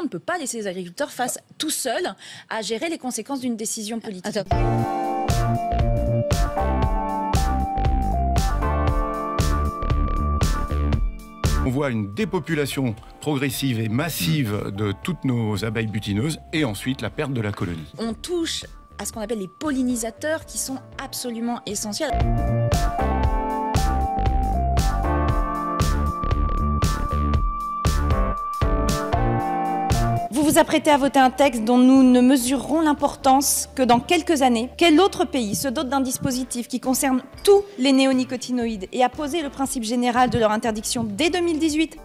on ne peut pas laisser les agriculteurs face tout seuls à gérer les conséquences d'une décision politique. On voit une dépopulation progressive et massive de toutes nos abeilles butineuses et ensuite la perte de la colonie. On touche à ce qu'on appelle les pollinisateurs qui sont absolument essentiels. Vous vous apprêtez à voter un texte dont nous ne mesurerons l'importance que dans quelques années. Quel autre pays se dote d'un dispositif qui concerne tous les néonicotinoïdes et a posé le principe général de leur interdiction dès 2018 ?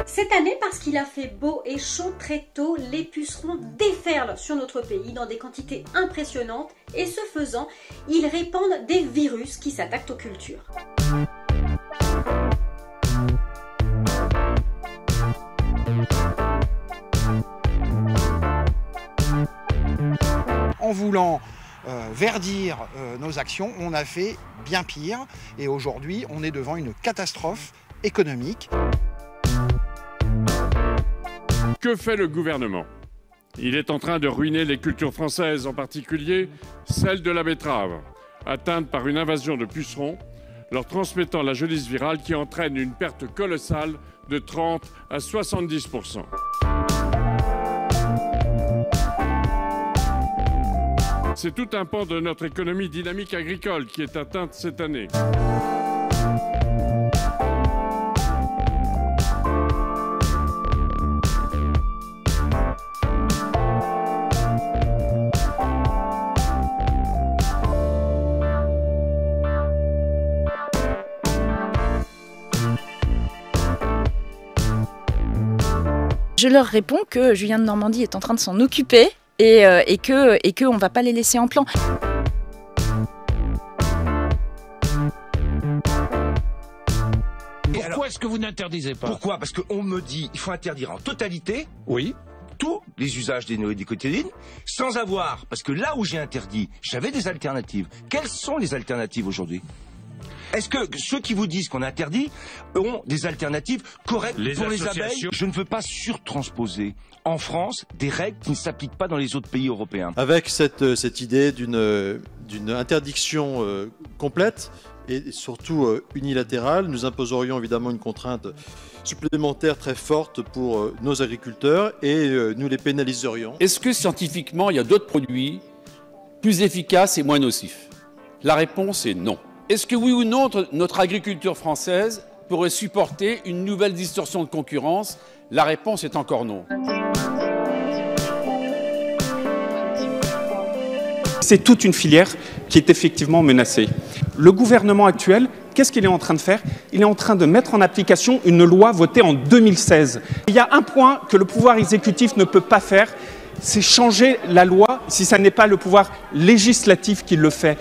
Cette année, parce qu'il a fait beau et chaud très tôt, les pucerons déferlent sur notre pays dans des quantités impressionnantes et ce faisant, ils répandent des virus qui s'attaquent aux cultures. En voulant verdir nos actions, on a fait bien pire et aujourd'hui on est devant une catastrophe économique. Que fait le gouvernement? Il est en train de ruiner les cultures françaises, en particulier celle de la betterave, atteinte par une invasion de pucerons, leur transmettant la jaunisse virale qui entraîne une perte colossale de 30 à 70%. C'est tout un pan de notre économie dynamique agricole qui est atteinte cette année. Je leur réponds que Julien de Normandie est en train de s'en occuper et que on va pas les laisser en plan. Pourquoi est-ce que vous n'interdisez pas? Pourquoi? Parce qu'on me dit qu'il faut interdire en totalité Oui. tous les usages des néonicotinoïdes sans avoir, parce que là où j'ai interdit, j'avais des alternatives. Quelles sont les alternatives aujourd'hui? Est-ce que ceux qui vous disent qu'on interdit ont des alternatives correctes pour les abeilles? Je ne veux pas surtransposer en France des règles qui ne s'appliquent pas dans les autres pays européens. Avec cette idée d'une interdiction complète et surtout unilatérale, nous imposerions évidemment une contrainte supplémentaire très forte pour nos agriculteurs et nous les pénaliserions. Est-ce que scientifiquement, il y a d'autres produits plus efficaces et moins nocifs? La réponse est non. Est-ce que oui ou non, notre agriculture française pourrait supporter une nouvelle distorsion de concurrence? La réponse est encore non. C'est toute une filière qui est effectivement menacée. Le gouvernement actuel, qu'est-ce qu'il est en train de faire? Il est en train de mettre en application une loi votée en 2016. Il y a un point que le pouvoir exécutif ne peut pas faire, c'est changer la loi si ce n'est pas le pouvoir législatif qui le fait.